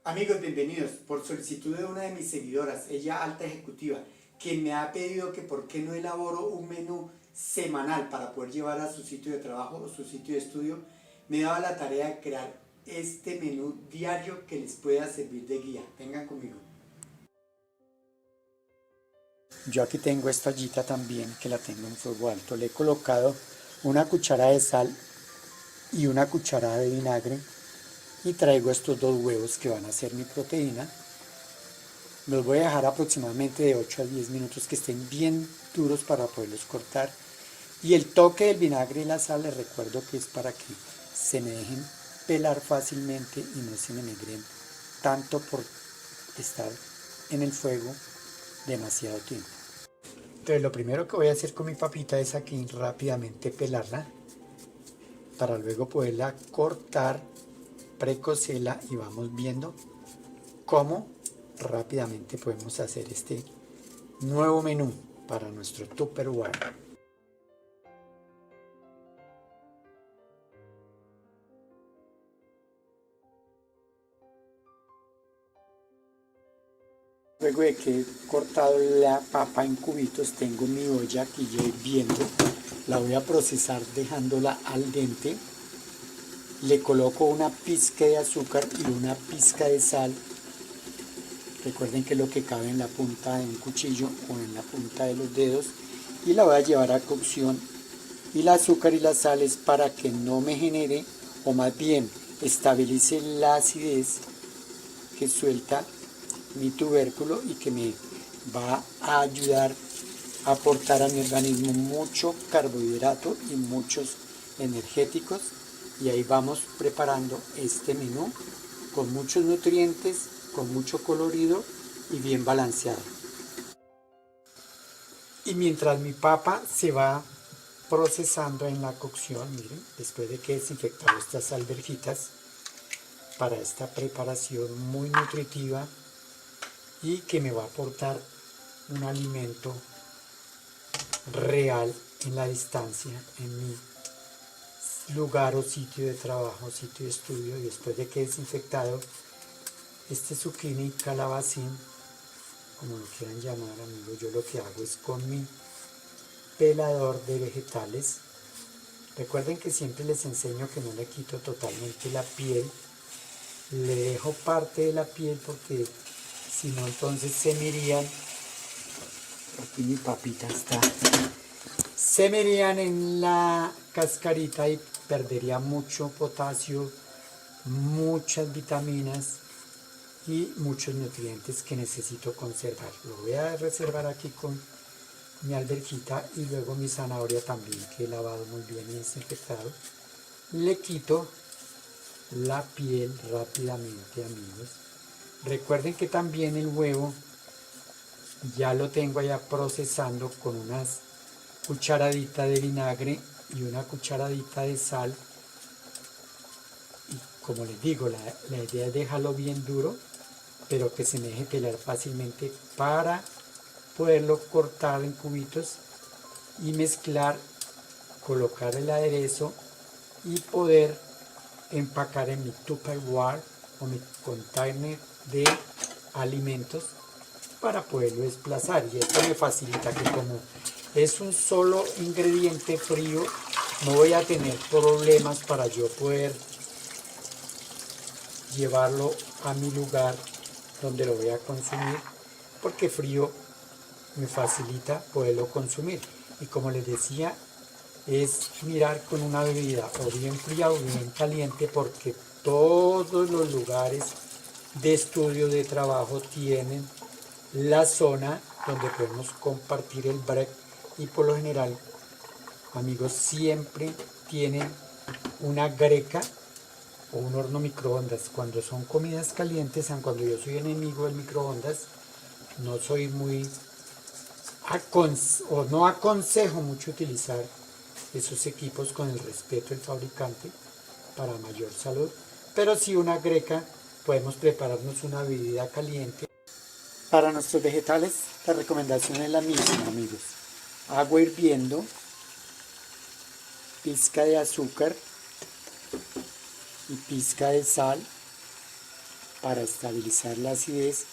Amigos, bienvenidos. Por solicitud de una de mis seguidoras, ella alta ejecutiva, quien me ha pedido que por qué no elaboro un menú semanal para poder llevar a su sitio de trabajo o su sitio de estudio, me he dado la tarea de crear este menú diario que les pueda servir de guía. Vengan conmigo. Yo aquí tengo esta ollita también que la tengo en fuego alto. Le he colocado una cucharada de sal y una cucharada de vinagre y traigo estos dos huevos que van a ser mi proteína. Los voy a dejar aproximadamente de 8 a 10 minutos que estén bien duros para poderlos cortar. Y el toque del vinagre y la sal les recuerdo que es para que se me dejen pelar fácilmente y no se me negren tanto por estar en el fuego demasiado tiempo. Entonces lo primero que voy a hacer con mi papita es aquí rápidamente pelarla para luego poderla cortar, precocerla y vamos viendo cómo rápidamente podemos hacer este nuevo menú para nuestro Tupperware. Luego de que he cortado la papa en cubitos, tengo mi olla aquí ya hirviendo. La voy a procesar dejándola al dente. Le coloco una pizca de azúcar y una pizca de sal. Recuerden que es lo que cabe en la punta de un cuchillo o en la punta de los dedos. Y la voy a llevar a cocción. Y el azúcar y la sal es para que no me genere, o más bien estabilice la acidez que suelta mi tubérculo y que me va a ayudar a aportar a mi organismo mucho carbohidrato y muchos energéticos. Y ahí vamos preparando este menú con muchos nutrientes, con mucho colorido y bien balanceado. Y mientras mi papa se va procesando en la cocción, miren, después de que he desinfectado estas alverjitas para esta preparación muy nutritiva y que me va a aportar un alimento real en la distancia, en mi lugar o sitio de trabajo, sitio de estudio. Y después de que he desinfectado este zucchini calabacín, como lo quieran llamar, amigos, yo lo que hago es con mi pelador de vegetales. Recuerden que siempre les enseño que no le quito totalmente la piel, le dejo parte de la piel porque si no entonces se me irían, aquí mi papita está, se me irían en la cascarita y perdería mucho potasio, muchas vitaminas y muchos nutrientes que necesito conservar. Lo voy a reservar aquí con mi alverjita y luego mi zanahoria también que he lavado muy bien y desinfectado. Le quito la piel rápidamente, amigos. Recuerden que también el huevo ya lo tengo allá procesando con unas cucharaditas de vinagre y una cucharadita de sal. Y como les digo, la idea es dejarlo bien duro, pero que se me deje pelar fácilmente para poderlo cortar en cubitos y mezclar, colocar el aderezo y poder empacar en mi Tupperware o mi container de alimentos para poderlo desplazar. Y esto me facilita que como es un solo ingrediente frío, no voy a tener problemas para yo poder llevarlo a mi lugar donde lo voy a consumir, porque frío me facilita poderlo consumir. Y como les decía, es mirar con una bebida o bien fría o bien caliente, porque todos los lugares de estudio, de trabajo, tienen la zona donde podemos compartir el break, y por lo general, amigos, siempre tienen una greca o un horno microondas. Cuando son comidas calientes, aun cuando yo soy enemigo del microondas, no soy muy o no aconsejo mucho utilizar esos equipos con el respeto del fabricante para mayor salud, pero si una greca podemos prepararnos una bebida caliente. Para nuestros vegetales la recomendación es la misma, amigos: agua hirviendo, pizca de azúcar y pizca de sal, para estabilizar la acidez,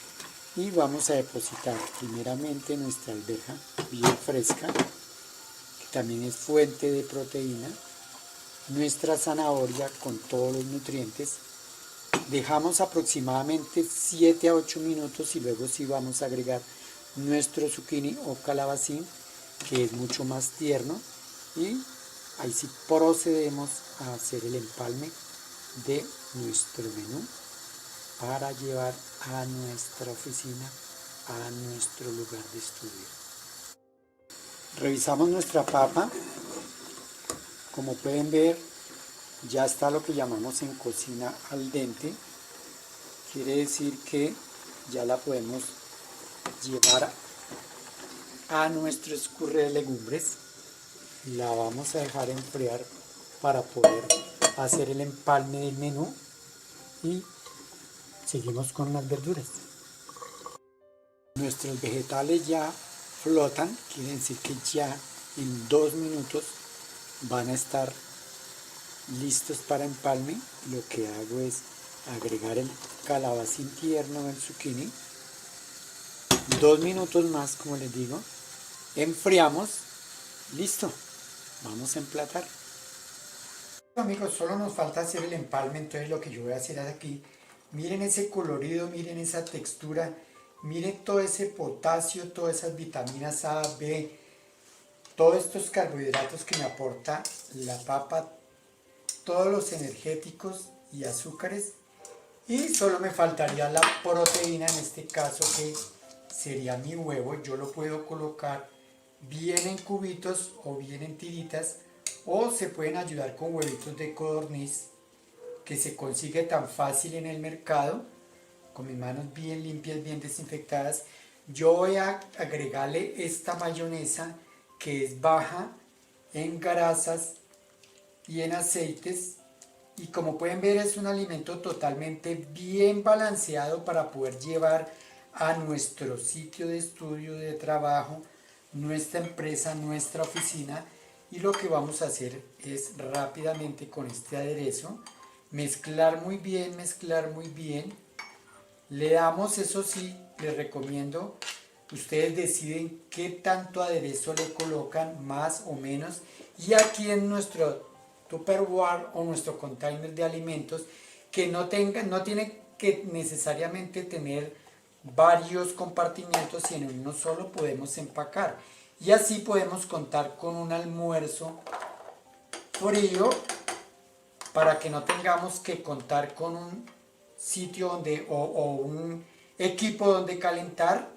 y vamos a depositar primeramente nuestra alberja bien fresca, que también es fuente de proteína, nuestra zanahoria con todos los nutrientes. Dejamos aproximadamente 7 a 8 minutos y luego sí vamos a agregar nuestro zucchini o calabacín, que es mucho más tierno, y ahí sí procedemos a hacer el empalme de nuestro menú para llevar a nuestra oficina, a nuestro lugar de estudio. Revisamos nuestra papa. Como pueden ver, ya está lo que llamamos en cocina al dente. Quiere decir que ya la podemos llevar a nuestro escurre de legumbres. La vamos a dejar enfriar para poder hacer el empalme del menú, y seguimos con las verduras. Nuestros vegetales ya flotan, quiere decir que ya en 2 minutos van a estar listos para empalme. Lo que hago es agregar el calabacín tierno, el zucchini. 2 minutos más, como les digo, enfriamos, listo, vamos a emplatar. Amigos, solo nos falta hacer el empalme. Entonces lo que yo voy a hacer aquí, miren ese colorido, miren esa textura, miren todo ese potasio, todas esas vitaminas A, B, todos estos carbohidratos que me aporta la papa, todos los energéticos y azúcares, y solo me faltaría la proteína, en este caso que sería mi huevo. Yo lo puedo colocar bien en cubitos o bien en tiritas, o se pueden ayudar con huevitos de codorniz que se consigue tan fácil en el mercado, con mis manos bien limpias, bien desinfectadas. Yo voy a agregarle esta mayonesa que es baja en grasas y en aceites, y como pueden ver es un alimento totalmente bien balanceado para poder llevar a nuestro sitio de estudio, de trabajo, nuestra empresa, nuestra oficina. Y lo que vamos a hacer es rápidamente con este aderezo mezclar muy bien, le damos, eso sí, les recomiendo, ustedes deciden qué tanto aderezo le colocan, más o menos, y aquí en nuestro Tupperware o nuestro container de alimentos, que no tiene que necesariamente tener varios compartimientos, y en uno solo podemos empacar, y así podemos contar con un almuerzo frío, para que no tengamos que contar con un sitio donde, o un equipo donde calentar,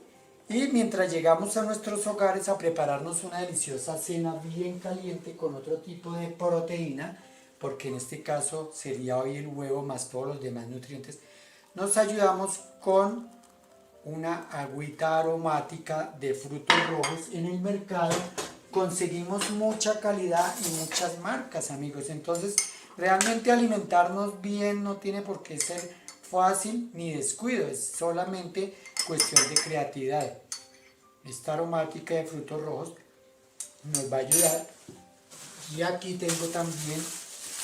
y mientras llegamos a nuestros hogares a prepararnos una deliciosa cena bien caliente con otro tipo de proteína, porque en este caso sería hoy el huevo más todos los demás nutrientes, nos ayudamos con una agüita aromática de frutos rojos. En el mercado conseguimos mucha calidad y muchas marcas, amigos. Entonces realmente alimentarnos bien no tiene por qué ser fácil ni descuido, es solamente cuestión de creatividad. Esta aromática de frutos rojos nos va a ayudar. Y aquí tengo también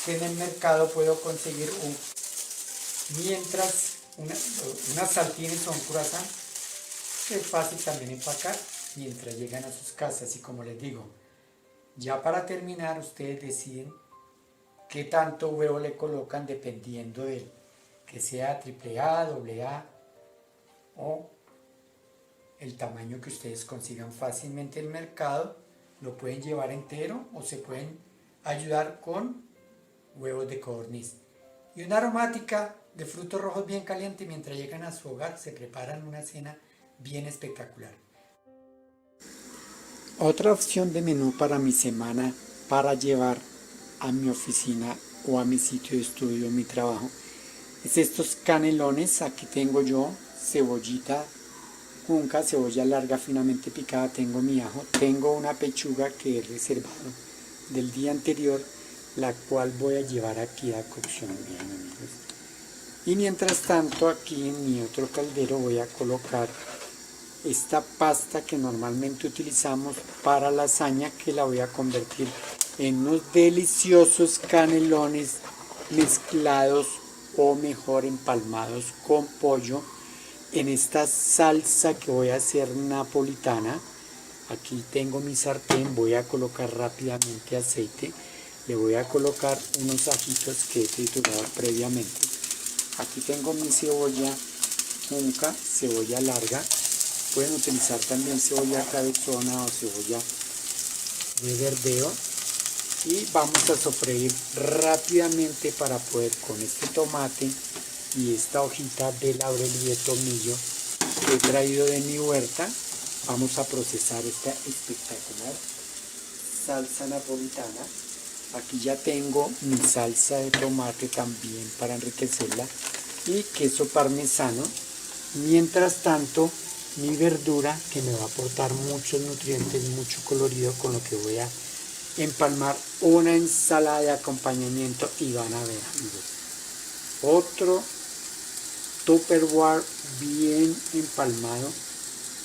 que en el mercado puedo conseguir unas saltines o un croissant, que es fácil también empacar mientras llegan a sus casas. Y como les digo, ya para terminar, ustedes deciden qué tanto huevo le colocan dependiendo de que sea AAA, AA o el tamaño que ustedes consigan fácilmente en el mercado. Lo pueden llevar entero o se pueden ayudar con huevos de codorniz. Y una aromática de frutos rojos bien caliente. Mientras llegan a su hogar se preparan una cena bien espectacular. Otra opción de menú para mi semana, para llevar a mi oficina o a mi sitio de estudio, mi trabajo, es estos canelones. Aquí tengo yo cebollita junca, cebolla larga finamente picada, tengo mi ajo, tengo una pechuga que he reservado del día anterior, la cual voy a llevar aquí a cocción, bien amigos. Y mientras tanto, aquí en mi otro caldero voy a colocar esta pasta que normalmente utilizamos para lasaña, que la voy a convertir en unos deliciosos canelones mezclados o mejor empalmados con pollo en esta salsa que voy a hacer napolitana. Aquí tengo mi sartén, voy a colocar rápidamente aceite, le voy a colocar unos ajitos que he triturado previamente. Aquí tengo mi cebolla junca, cebolla larga, pueden utilizar también cebolla cabezona o cebolla de verdeo, y vamos a sofreír rápidamente para poder con este tomate y esta hojita de laurel y de tomillo que he traído de mi huerta. Vamos a procesar esta espectacular salsa napolitana. Aquí ya tengo mi salsa de tomate también para enriquecerla y queso parmesano. Mientras tanto, mi verdura que me va a aportar muchos nutrientes, mucho colorido, con lo que voy a empalmar una ensalada de acompañamiento. Y van a ver, amigos, otro Tupperware bien empalmado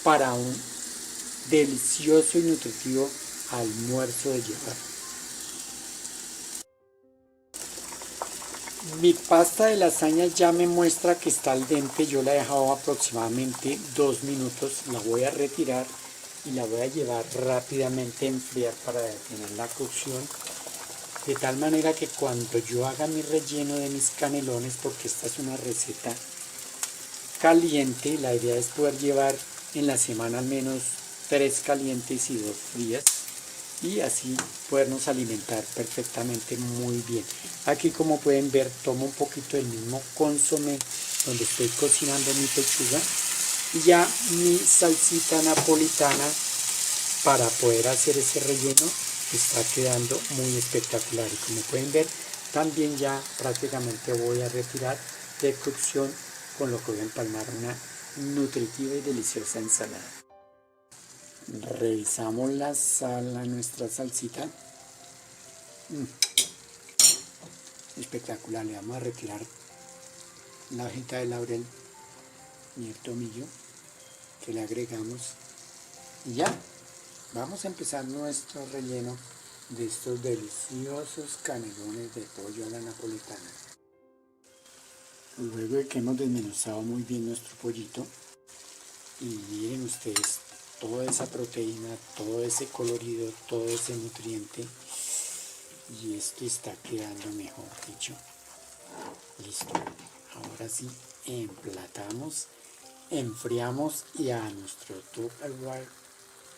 para un delicioso y nutritivo almuerzo de llevar. Mi pasta de lasaña ya me muestra que está al dente. Yo la he dejado aproximadamente 2 minutos. La voy a retirar y la voy a llevar rápidamente a enfriar para detener la cocción, de tal manera que cuando yo haga mi relleno de mis canelones, porque esta es una receta caliente, la idea es poder llevar en la semana al menos 3 calientes y 2 frías, y así podernos alimentar perfectamente muy bien. Aquí, como pueden ver, tomo un poquito del mismo consomé donde estoy cocinando mi pechuga y ya mi salsita napolitana para poder hacer ese relleno está quedando muy espectacular. Y como pueden ver, también ya prácticamente voy a retirar de cocción, con lo que voy a empalmar una nutritiva y deliciosa ensalada. Revisamos nuestra salsita. Espectacular. Le vamos a retirar la hojita de laurel y el tomillo que le agregamos, y ya vamos a empezar nuestro relleno de estos deliciosos canelones de pollo a la napolitana. Luego de que hemos desmenuzado muy bien nuestro pollito, y miren ustedes toda esa proteína, todo ese colorido, todo ese nutriente, y esto está quedando, mejor dicho, listo. Ahora sí, emplatamos, enfriamos y a nuestro Tupperware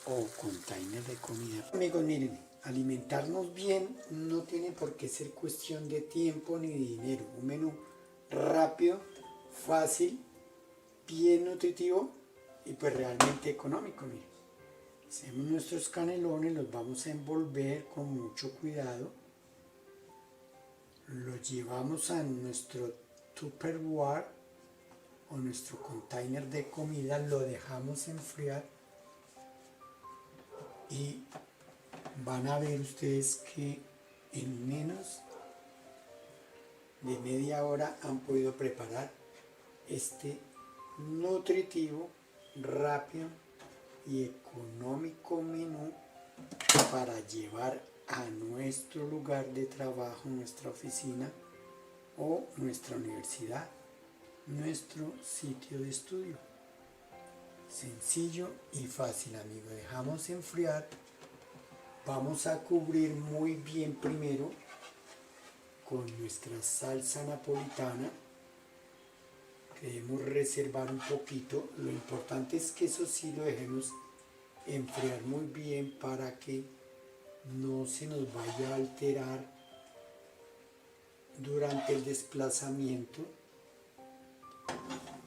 o container de comida. Amigos, miren, alimentarnos bien no tiene por qué ser cuestión de tiempo ni de dinero. Un menú rápido, fácil, bien nutritivo y pues realmente económico. Miren, hacemos nuestros canelones, los vamos a envolver con mucho cuidado, los llevamos a nuestro Tupperware o nuestro container de comida, lo dejamos enfriar y van a ver ustedes que en menos de media hora han podido preparar este nutritivo, rápido y económico menú para llevar a nuestro lugar de trabajo, nuestra oficina o nuestra universidad, nuestro sitio de estudio. Sencillo y fácil, amigos. Dejamos enfriar. Vamos a cubrir muy bien primero con nuestra salsa napolitana. Debemos reservar un poquito. Lo importante es que eso sí lo dejemos enfriar muy bien para que no se nos vaya a alterar durante el desplazamiento.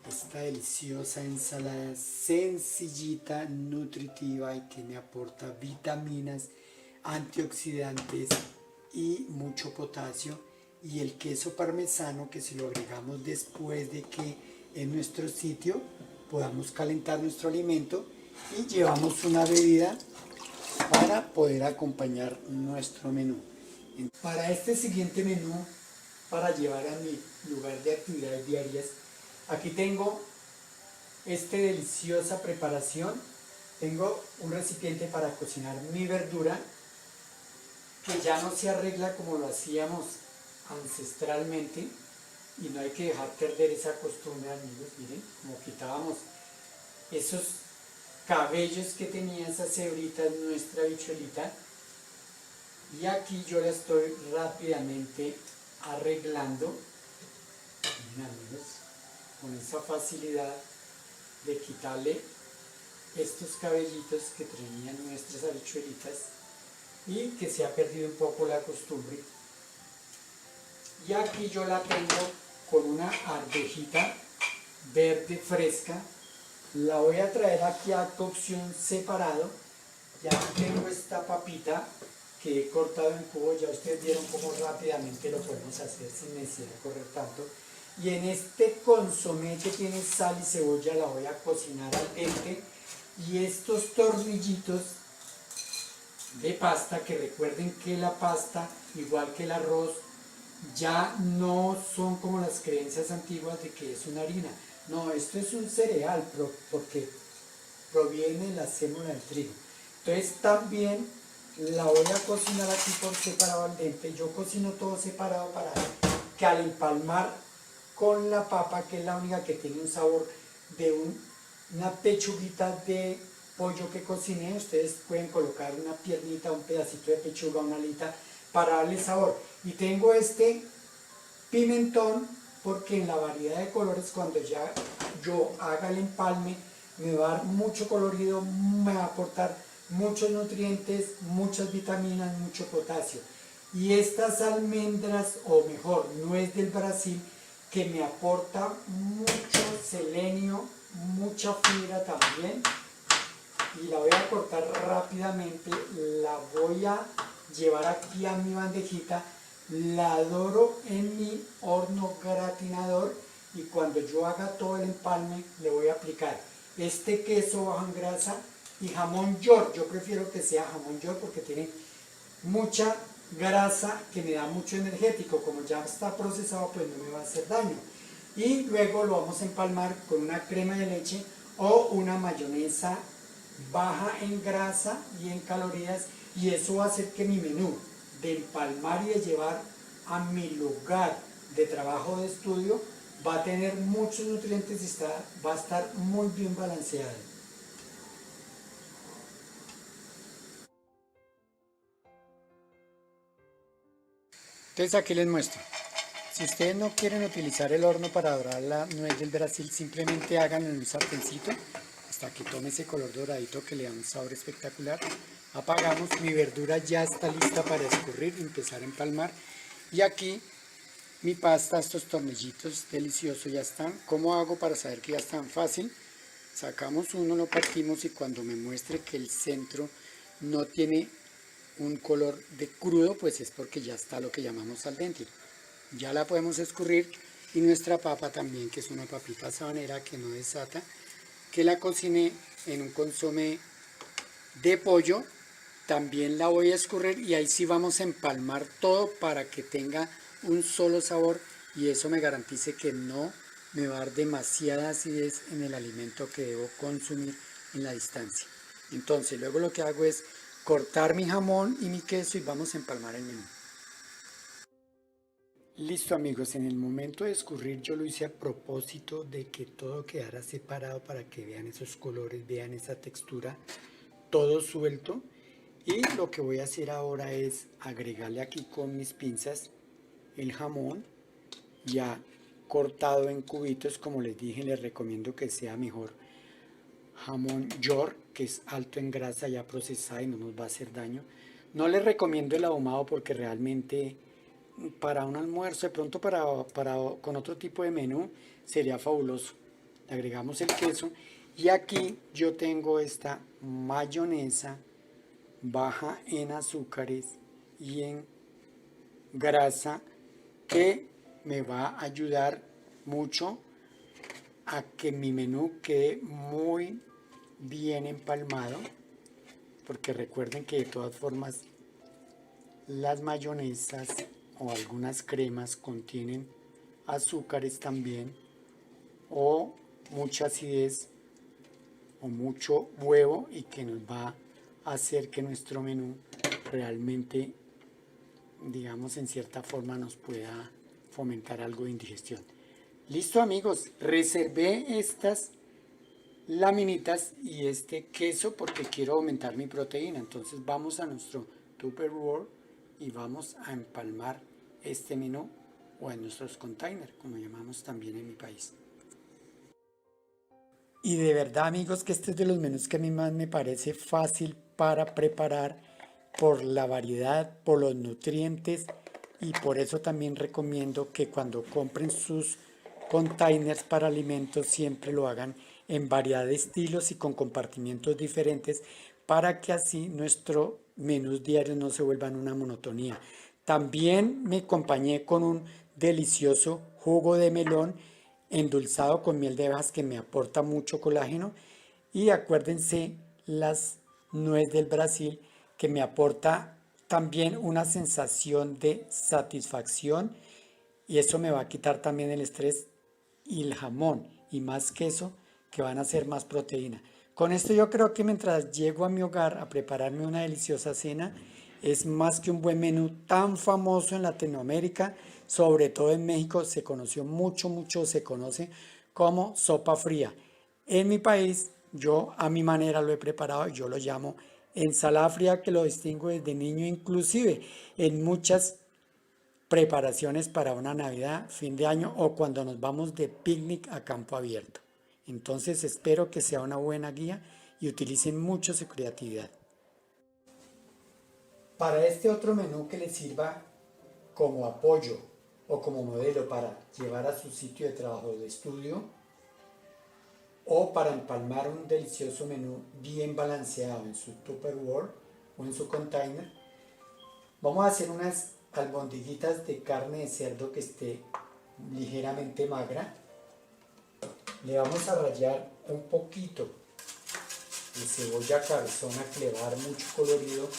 Esta deliciosa ensalada sencillita, nutritiva y que me aporta vitaminas, antioxidantes y mucho potasio. Y el queso parmesano, que si lo agregamos después de que en nuestro sitio podamos calentar nuestro alimento, y llevamos una bebida para poder acompañar nuestro menú. Para este siguiente menú, para llevar a mi lugar de actividades diarias, aquí tengo esta deliciosa preparación. Tengo un recipiente para cocinar mi verdura, que ya no se arregla como lo hacíamos ancestralmente, y no hay que dejar perder esa costumbre, amigos. Miren, como quitábamos esos cabellos que tenía esa cebrita en nuestra bichuelita, y aquí yo la estoy rápidamente arreglando. Miren, amigos, con esa facilidad de quitarle estos cabellitos que tenían nuestras habichuelitas y que se ha perdido un poco la costumbre. Y aquí yo la tengo con una arvejita verde fresca. La voy a traer aquí a cocción separado. Ya tengo esta papita que he cortado en cubo. Ya ustedes vieron cómo rápidamente lo podemos hacer sin necesidad de correr tanto. Y en este consomé que tiene sal y cebolla la voy a cocinar al dente. Y estos tornillitos de pasta, que recuerden que la pasta, igual que el arroz, ya no son como las creencias antiguas de que es una harina. No, esto es un cereal porque proviene de la sémola del trigo. Entonces también la voy a cocinar aquí por separado al dente. Yo cocino todo separado para que al empalmar con la papa, que es la única que tiene un sabor de una pechuguita de pollo que cociné, ustedes pueden colocar una piernita, un pedacito de pechuga, una alita para darle sabor. Y tengo este pimentón porque en la variedad de colores, cuando ya yo haga el empalme, me va a dar mucho colorido, me va a aportar muchos nutrientes, muchas vitaminas, mucho potasio. Y estas almendras, o mejor, nuez del Brasil, que me aporta mucho selenio, mucha fibra también. Y la voy a cortar rápidamente, la voy a llevar aquí a mi bandejita, la adoro en mi horno gratinador, y cuando yo haga todo el empalme le voy a aplicar este queso bajo en grasa y jamón york. Yo prefiero que sea jamón york porque tiene mucha grasa que me da mucho energético. Como ya está procesado, pues no me va a hacer daño. Y luego lo vamos a empalmar con una crema de leche o una mayonesa baja en grasa y en calorías, y eso va a hacer que mi menú de empalmar y de llevar a mi lugar de trabajo de estudio va a tener muchos nutrientes y va a estar muy bien balanceado. Entonces aquí les muestro. Si ustedes no quieren utilizar el horno para dorar la nuez del Brasil, simplemente háganlo en un sartencito hasta que tome ese color doradito que le da un sabor espectacular. Apagamos, mi verdura ya está lista para escurrir y empezar a empalmar. Y aquí mi pasta, estos tornillitos deliciosos ya están. ¿Cómo hago para saber que ya están? Fácil. Sacamos uno, lo partimos y cuando me muestre que el centro no tiene un color de crudo, pues es porque ya está lo que llamamos al dente. Ya la podemos escurrir. Y nuestra papa también, que es una papita sabanera que no desata, que la cociné en un consomé de pollo, también la voy a escurrir y ahí sí vamos a empalmar todo para que tenga un solo sabor y eso me garantice que no me va a dar demasiada acidez en el alimento que debo consumir en la distancia. Entonces luego lo que hago es cortar mi jamón y mi queso y vamos a empalmar el menú. Listo, amigos, en el momento de escurrir yo lo hice a propósito de que todo quedara separado para que vean esos colores, vean esa textura, todo suelto. Y lo que voy a hacer ahora es agregarle aquí con mis pinzas el jamón ya cortado en cubitos. Como les dije, les recomiendo que sea mejor jamón york, que es alto en grasa ya procesada y no nos va a hacer daño. No les recomiendo el ahumado porque realmente para un almuerzo, de pronto con otro tipo de menú, sería fabuloso. Le agregamos el queso y aquí yo tengo esta mayonesa baja en azúcares y en grasa que me va a ayudar mucho a que mi menú quede muy bien empalmado, porque recuerden que de todas formas las mayonesas o algunas cremas contienen azúcares también, o mucha acidez o mucho huevo, y que nos va a hacer que nuestro menú realmente, digamos, en cierta forma nos pueda fomentar algo de indigestión. Listo amigos, reservé estas laminitas y este queso porque quiero aumentar mi proteína. Entonces vamos a nuestro Tupperware y vamos a empalmar este menú o en nuestros containers, como llamamos también en mi país. Y de verdad amigos que este es de los menús que a mí más me parece fácil para preparar por la variedad, por los nutrientes y por eso también recomiendo que cuando compren sus containers para alimentos siempre lo hagan en variedad de estilos y con compartimientos diferentes para que así nuestros menús diarios no se vuelvan una monotonía. También me acompañé con un delicioso jugo de melón endulzado con miel de abejas que me aporta mucho colágeno y acuérdense las nuez del Brasil que me aporta también una sensación de satisfacción y eso me va a quitar también el estrés y el jamón y más queso que van a ser más proteína. Con esto yo creo que mientras llego a mi hogar a prepararme una deliciosa cena, es más que un buen menú tan famoso en Latinoamérica, sobre todo en México, se conoció mucho, se conoce como sopa fría. En mi país, yo a mi manera lo he preparado y yo lo llamo ensalada fría que lo distingo desde niño, inclusive en muchas preparaciones para una Navidad, fin de año o cuando nos vamos de picnic a campo abierto. Entonces espero que sea una buena guía y utilicen mucho su creatividad. Para este otro menú que les sirva como apoyo o como modelo para llevar a su sitio de trabajo o de estudio o para empalmar un delicioso menú bien balanceado en su Tupperware o en su container, vamos a hacer unas albondiguitas de carne de cerdo que esté ligeramente magra. Le vamos a rallar un poquito de cebolla cabezona que le va a dar mucho colorido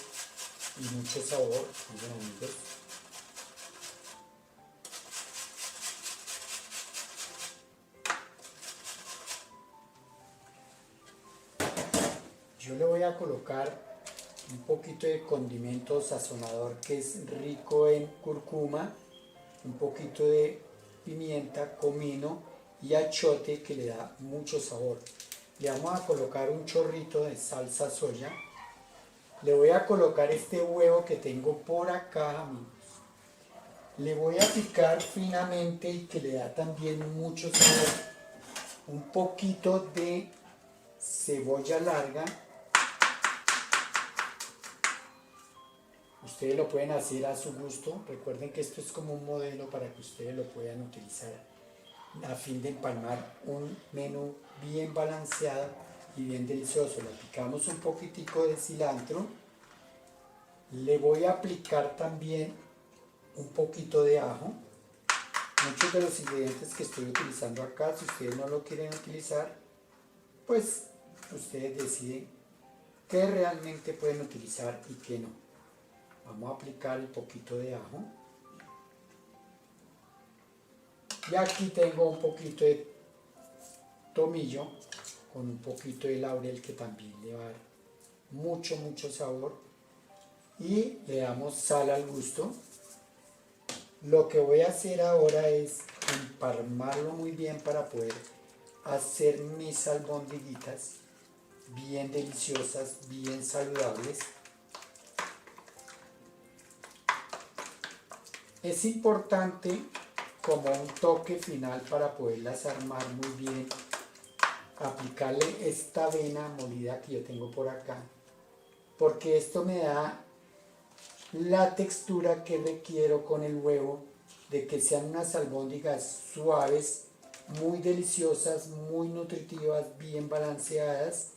y mucho sabor. Miren amigos. Yo le voy a colocar un poquito de condimento sazonador que es rico en cúrcuma, un poquito de pimienta, comino y achiote que le da mucho sabor. Le vamos a colocar un chorrito de salsa soya. Le voy a colocar este huevo que tengo por acá, amigos. Le voy a picar finamente y que le da también mucho sabor. Un poquito de cebolla larga. Ustedes lo pueden hacer a su gusto. Recuerden que esto es como un modelo para que ustedes lo puedan utilizar a fin de empalmar un menú bien balanceado y bien delicioso. Le aplicamos un poquitico de cilantro. Le voy a aplicar también un poquito de ajo. Muchos de los ingredientes que estoy utilizando acá, si ustedes no lo quieren utilizar, pues ustedes deciden qué realmente pueden utilizar y qué no. Vamos a aplicar el poquito de ajo. Y aquí tengo un poquito de tomillo con un poquito de laurel que también le va a dar mucho sabor. Y le damos sal al gusto. Lo que voy a hacer ahora es empalmarlo muy bien para poder hacer mis albondiguitas bien deliciosas, bien saludables. Es importante como un toque final para poderlas armar muy bien, aplicarle esta avena molida que yo tengo por acá, porque esto me da la textura que requiero con el huevo, de que sean unas albóndigas suaves, muy deliciosas, muy nutritivas, bien balanceadas,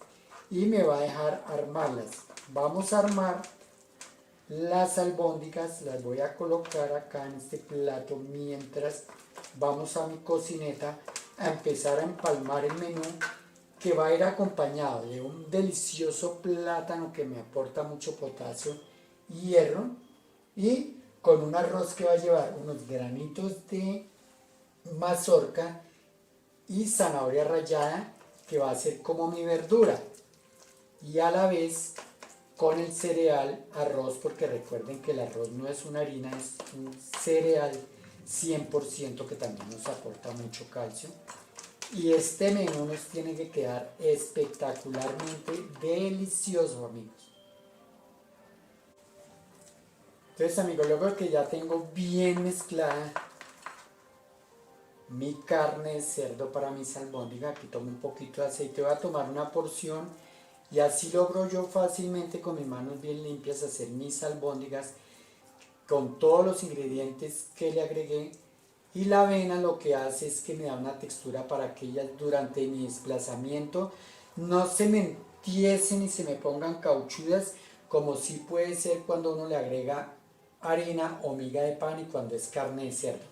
y me va a dejar armarlas. Vamos a armar las albóndigas, las voy a colocar acá en este plato mientras vamos a mi cocineta a empezar a empalmar el menú, que va a ir acompañado de un delicioso plátano que me aporta mucho potasio y hierro, y con un arroz que va a llevar unos granitos de mazorca y zanahoria rallada, que va a ser como mi verdura, y a la vez con el cereal arroz, porque recuerden que el arroz no es una harina, es un cereal 100% que también nos aporta mucho calcio. Y este menú nos tiene que quedar espectacularmente delicioso, amigos. Entonces, amigos, luego que ya tengo bien mezclada mi carne de cerdo para mis albóndigas, aquí tomo un poquito de aceite, voy a tomar una porción y así logro yo fácilmente con mis manos bien limpias hacer mis albóndigas con todos los ingredientes que le agregué. Y la avena lo que hace es que me da una textura para que ellas durante mi desplazamiento no se me entiesen y se me pongan cauchudas, como sí puede ser cuando uno le agrega harina o miga de pan y cuando es carne de cerdo.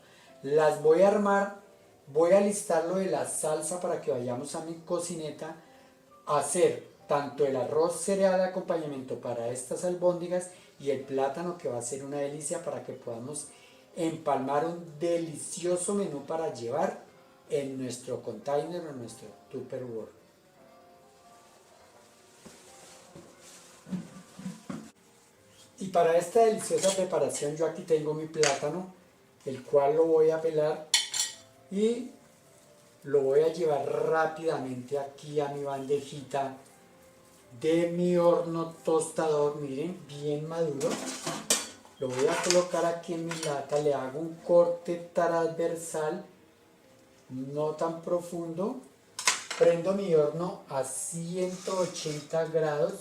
Las voy a armar, voy a listar lo de la salsa para que vayamos a mi cocineta a hacer tanto el arroz cereal de acompañamiento para estas albóndigas y el plátano, que va a ser una delicia para que podamos empalmar un delicioso menú para llevar en nuestro container o en nuestro Tupperware. Y para esta deliciosa preparación yo aquí tengo mi plátano, el cual lo voy a pelar y lo voy a llevar rápidamente aquí a mi bandejita de mi horno tostador, miren, bien maduro. Lo voy a colocar aquí en mi lata, le hago un corte transversal, no tan profundo. Prendo mi horno a 180 grados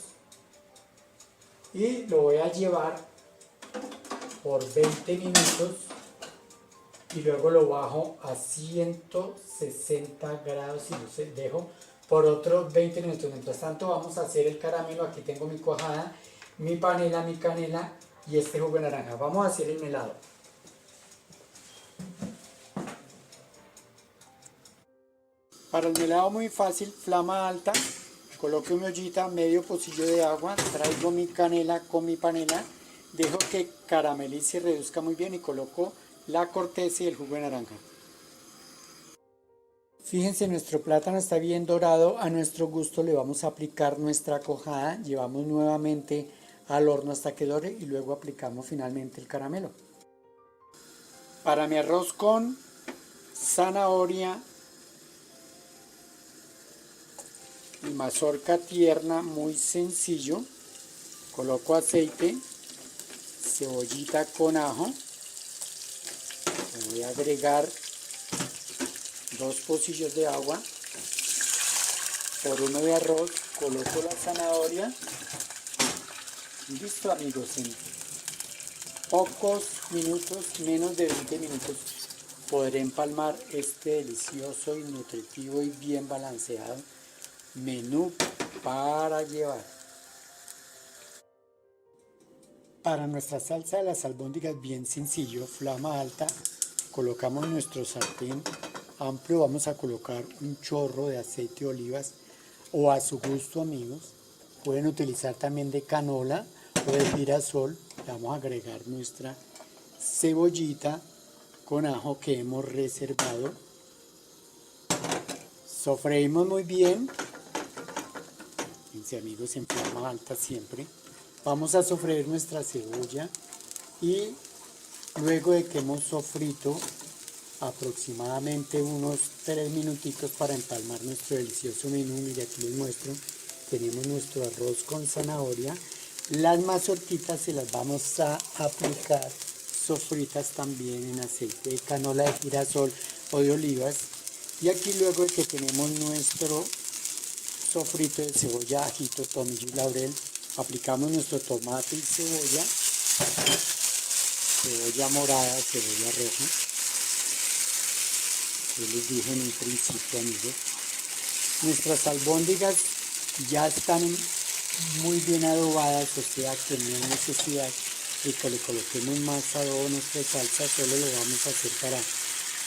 y lo voy a llevar por 20 minutos y luego lo bajo a 160 grados y lo dejo por otros 20 minutos. Mientras tanto vamos a hacer el caramelo. Aquí tengo mi cuajada, mi panela, mi canela y este jugo de naranja. Vamos a hacer el melado. Para el melado muy fácil, flama alta, coloco mi ollita, medio pocillo de agua, traigo mi canela con mi panela, dejo que caramelice y reduzca muy bien y coloco la corteza y el jugo de naranja. Fíjense, nuestro plátano está bien dorado, a nuestro gusto le vamos a aplicar nuestra cuajada, llevamos nuevamente al horno hasta que dore y luego aplicamos finalmente el caramelo. Para mi arroz con zanahoria y mazorca tierna, muy sencillo, coloco aceite, cebollita con ajo, le voy a agregar 2 pocillos de agua, por 1 de arroz, coloco la zanahoria y listo, amigos, en pocos minutos, menos de 20 minutos, podré empalmar este delicioso y nutritivo y bien balanceado menú para llevar. Para nuestra salsa de las albóndigas, bien sencillo, flama alta, colocamos nuestro sartén amplio, vamos a colocar un chorro de aceite de olivas o a su gusto, amigos. Pueden utilizar también de canola o de girasol. Le vamos a agregar nuestra cebollita con ajo que hemos reservado. Sofreímos muy bien. Fíjense, amigos, en flama alta siempre. Vamos a sofreír nuestra cebolla y luego de que hemos sofrito aproximadamente unos 3 minutitos para empalmar nuestro delicioso menú, mire, aquí les muestro, tenemos nuestro arroz con zanahoria, las mazorquitas se las vamos a aplicar sofritas también en aceite de canola, de girasol o de olivas, y aquí luego de que tenemos nuestro sofrito de cebolla, ajito, tomillo y laurel, aplicamos nuestro tomate y cebolla, cebolla morada, cebolla roja. Yo les dije en un principio, amigos, nuestras albóndigas ya están muy bien adobadas, o sea que no hay necesidad de que le coloquemos más adobo a nuestra salsa, solo lo vamos a hacer para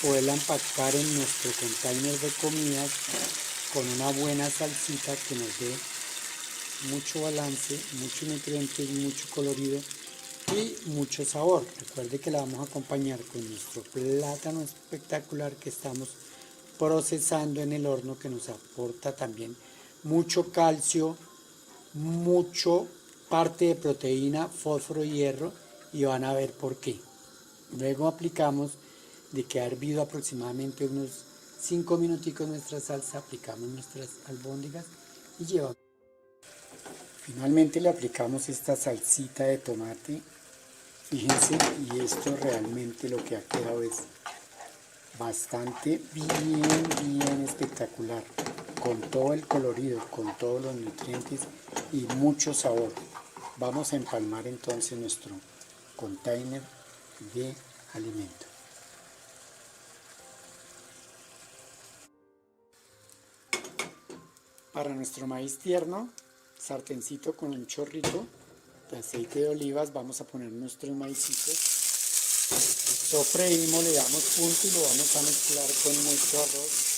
poderla empacar en nuestro container de comidas con una buena salsita que nos dé mucho balance, muchos nutrientes, mucho colorido y mucho sabor. Recuerde que la vamos a acompañar con nuestro plátano espectacular que estamos procesando en el horno, que nos aporta también mucho calcio, mucho parte de proteína, fósforo y hierro, y van a ver por qué. Luego aplicamos de que ha hervido aproximadamente unos 5 minuticos nuestra salsa, aplicamos nuestras albóndigas y llevamos. Finalmente le aplicamos esta salsita de tomate, fíjense, y esto realmente lo que ha quedado es bastante bien espectacular, con todo el colorido, con todos los nutrientes y mucho sabor. Vamos a empalmar entonces nuestro container de alimento. Para nuestro maíz tierno, sartencito con un chorrito de aceite de olivas, vamos a poner nuestros maicitos, sofreímos, le damos punto y lo vamos a mezclar con nuestro arroz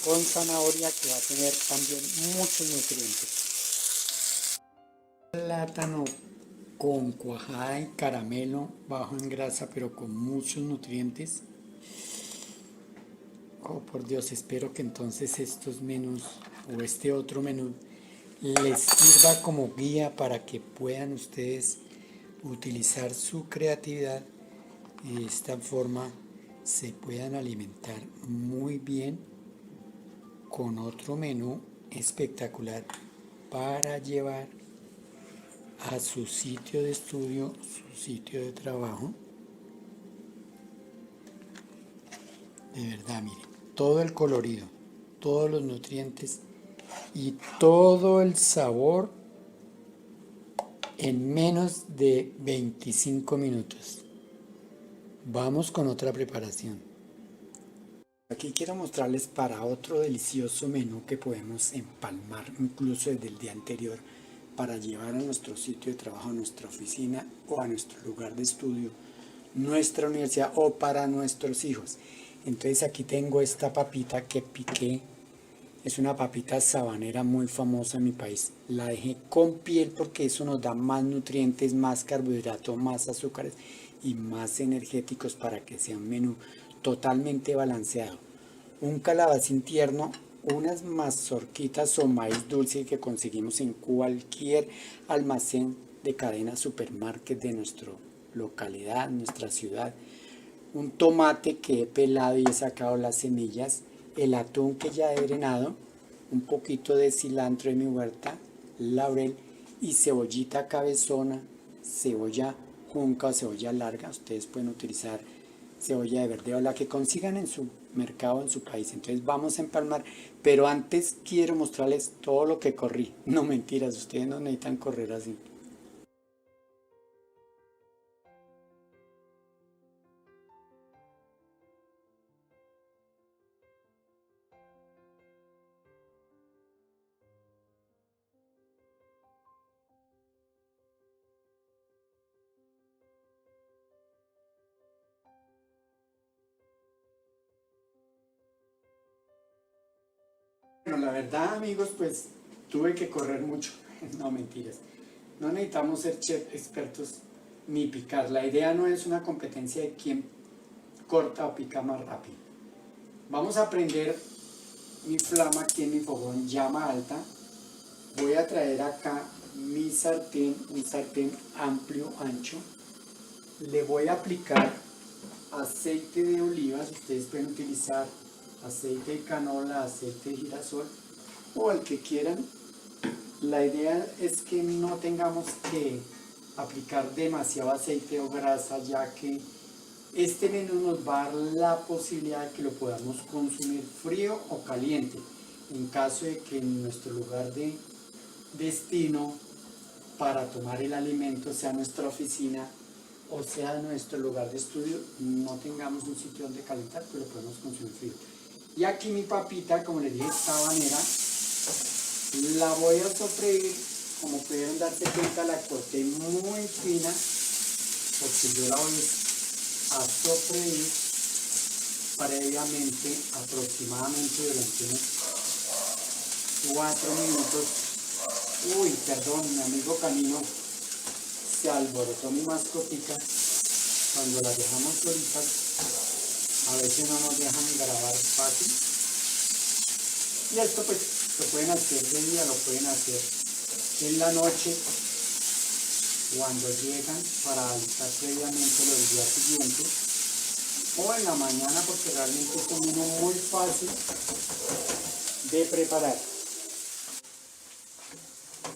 con zanahoria, que va a tener también muchos nutrientes. Plátano con cuajada y caramelo, bajo en grasa pero con muchos nutrientes. Oh, por Dios, espero que entonces estos menús o este otro menú les sirva como guía para que puedan ustedes utilizar su creatividad y de esta forma se puedan alimentar muy bien con otro menú espectacular para llevar a su sitio de estudio, su sitio de trabajo. De verdad, miren, todo el colorido, todos los nutrientes y todo el sabor en menos de 25 minutos. Vamos con otra preparación. Aquí quiero mostrarles para otro delicioso menú que podemos empalmar incluso desde el día anterior para llevar a nuestro sitio de trabajo, a nuestra oficina o a nuestro lugar de estudio, nuestra universidad o para nuestros hijos. Entonces aquí tengo esta papita que piqué. Es una papita sabanera muy famosa en mi país. La dejé con piel porque eso nos da más nutrientes, más carbohidratos, más azúcares y más energéticos para que sea un menú totalmente balanceado. Un calabacín tierno, unas mazorquitas o maíz dulce que conseguimos en cualquier almacén de cadena supermarket de nuestra localidad, nuestra ciudad. Un tomate que he pelado y he sacado las semillas, el atún que ya he drenado, un poquito de cilantro de mi huerta, laurel y cebollita cabezona, cebolla junca o cebolla larga. Ustedes pueden utilizar cebolla de verde o la que consigan en su mercado, en su país. Entonces vamos a empalmar, pero antes quiero mostrarles todo lo que corrí. No, mentiras, ustedes no necesitan correr así. Bueno, la verdad, amigos, pues tuve que correr mucho. No, mentiras. No necesitamos ser chef expertos ni picar. La idea no es una competencia de quién corta o pica más rápido. Vamos a prender mi flama aquí en mi fogón, llama alta. Voy a traer acá mi sartén, un sartén amplio, ancho. Le voy a aplicar aceite de olivas. Ustedes pueden utilizar aceite de canola, aceite de girasol o el que quieran. La idea es que no tengamos que aplicar demasiado aceite o grasa, ya que este menú nos va a dar la posibilidad de que lo podamos consumir frío o caliente. En caso de que en nuestro lugar de destino para tomar el alimento sea nuestra oficina o sea nuestro lugar de estudio, no tengamos un sitio donde calentar, pero lo podemos consumir frío. Y aquí mi papita, como les dije, sabanera, la voy a sofreír. Como pudieron darse cuenta, la corté muy fina porque yo la voy a sofreír previamente, aproximadamente durante unos 4 minutos. Uy, perdón, mi amigo canino se alborotó, mi mascotica. Cuando las dejamos solitas, a veces no nos dejan grabar fácil. Y esto pues lo pueden hacer de día, lo pueden hacer en la noche, cuando llegan para alistar previamente lo del día siguiente. o en la mañana, porque realmente es un menú muy fácil de preparar.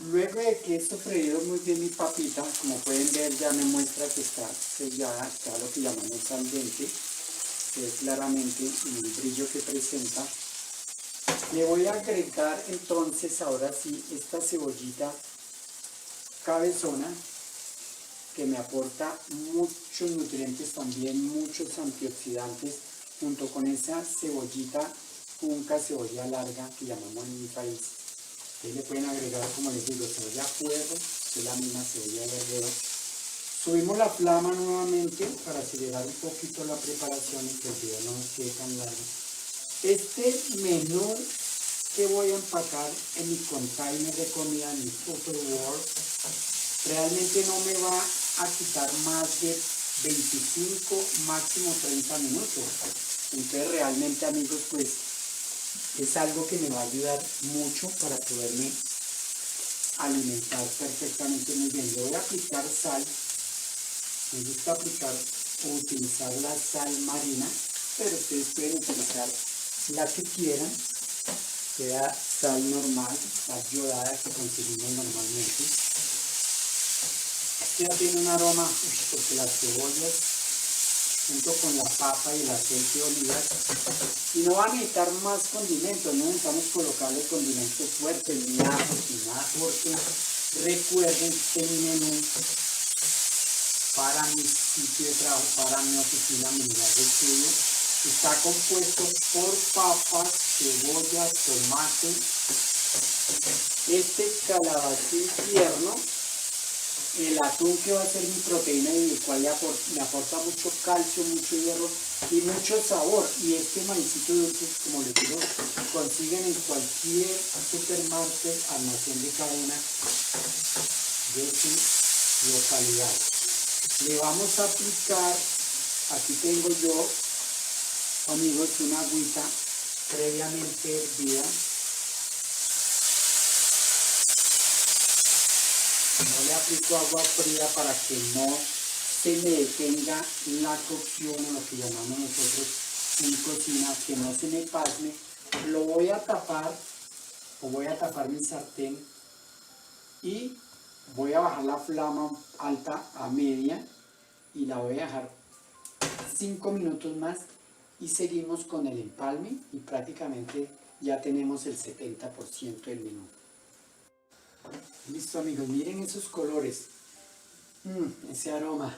Luego de que he sofreído muy bien mi papita, como pueden ver ya me muestra que está sellada, está lo que llamamos al dente, se ve claramente el brillo que presenta. Le voy a agregar entonces ahora sí esta cebollita cabezona, que me aporta muchos nutrientes también, muchos antioxidantes, junto con esa cebollita junca, cebolla larga que llamamos en mi país. Ustedes le pueden agregar, como les digo, cebolla puerro, que es la misma cebolla verdeo. Subimos la flama nuevamente para acelerar un poquito la preparación y que el video no nos quede tan largo. Este menú que voy a empacar en mi container de comida, en mi Tupperware, realmente no me va a quitar más de 25, máximo 30 minutos. Entonces realmente, amigos, pues es algo que me va a ayudar mucho para poderme alimentar perfectamente muy bien. Le voy a aplicar sal. Me gusta aplicar o utilizar la sal marina, pero ustedes pueden utilizar la que quieran, sea sal normal, sal yodada que conseguimos normalmente. Ya tiene un aroma, porque las cebollas junto con la papa y el aceite de olivas, y no va a necesitar más condimentos, no necesitamos colocarle condimentos fuertes ni ajos ni nada, porque recuerden que mi menú para mi sitio de trabajo, para mi oficina, mi lugar de estudio, está compuesto por papas, cebollas, tomate, este calabacín tierno, el atún que va a ser mi proteína y el cual le aporta mucho calcio, mucho hierro y mucho sabor. Y este maicito dulce, como les digo, consiguen en cualquier supermarket, almacén de cadena de su localidad. Le vamos a aplicar, aquí tengo yo, amigos, una agüita previamente hervida. No le aplico agua fría para que no se me detenga la cocción, o lo que llamamos nosotros en cocina, que no se me pasme. Lo voy a tapar, o voy a tapar mi sartén y voy a bajar la flama alta a media y la voy a dejar 5 minutos más y seguimos con el empalme y prácticamente ya tenemos el 70% del menú. Listo, amigos, miren esos colores, ese aroma.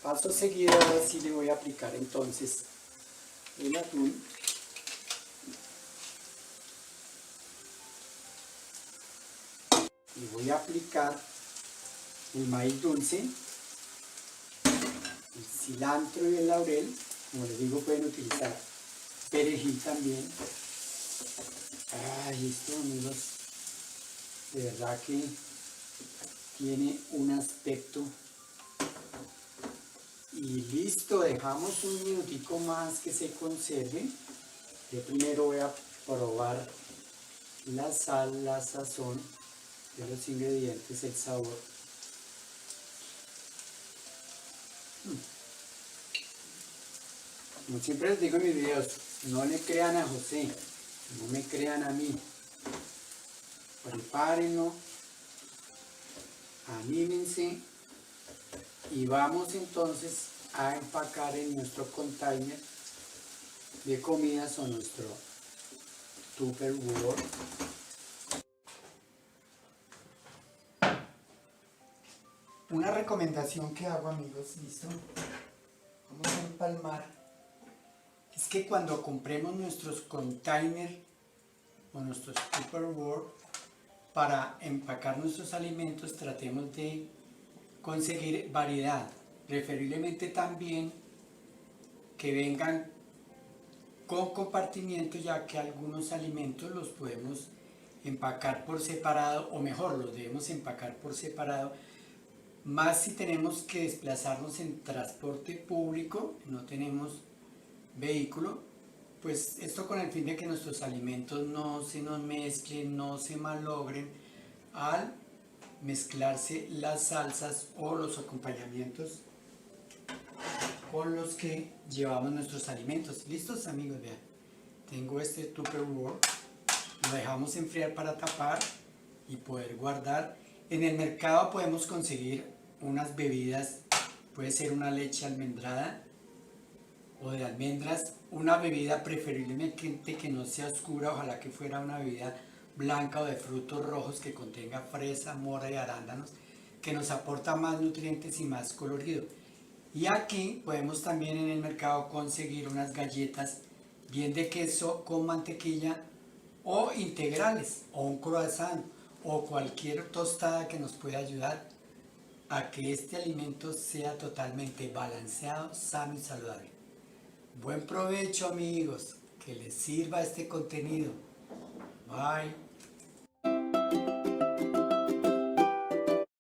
Paso seguido, ahora sí le voy a aplicar entonces el atún. Y voy a aplicar el maíz dulce, el cilantro y el laurel. Como les digo, pueden utilizar perejil también. Ay, esto, amigos, de verdad que tiene un aspecto. Y listo, dejamos un minutico más que se conserve. Yo primero voy a probar la sal, la sazón de los ingredientes, el sabor. Como siempre les digo en mis videos, no le crean a José, no me crean a mí. Prepárenlo, anímense y vamos entonces a empacar en nuestro container de comidas o nuestro Tupperware. Una recomendación que hago, amigos, listo, vamos a empalmar, es que cuando compremos nuestros containers o nuestros Tupperware para empacar nuestros alimentos, tratemos de conseguir variedad, preferiblemente también que vengan con compartimiento, ya que algunos alimentos los podemos empacar por separado, o mejor, los debemos empacar por separado, más si tenemos que desplazarnos en transporte público, no tenemos vehículo, pues esto con el fin de que nuestros alimentos no se nos mezclen, no se malogren al mezclarse las salsas o los acompañamientos con los que llevamos nuestros alimentos. ¿Listos, amigos? Vean, tengo este Tupperware, lo dejamos enfriar para tapar y poder guardar. En el mercado podemos conseguir unas bebidas, puede ser una leche almendrada o de almendras, una bebida preferiblemente que no sea oscura, ojalá que fuera una bebida blanca o de frutos rojos que contenga fresa, mora y arándanos, que nos aporta más nutrientes y más colorido. Y aquí podemos también en el mercado conseguir unas galletas bien de queso con mantequilla o integrales o un croissant o cualquier tostada que nos pueda ayudar a que este alimento sea totalmente balanceado, sano y saludable. Buen provecho, amigos, que les sirva este contenido. Bye.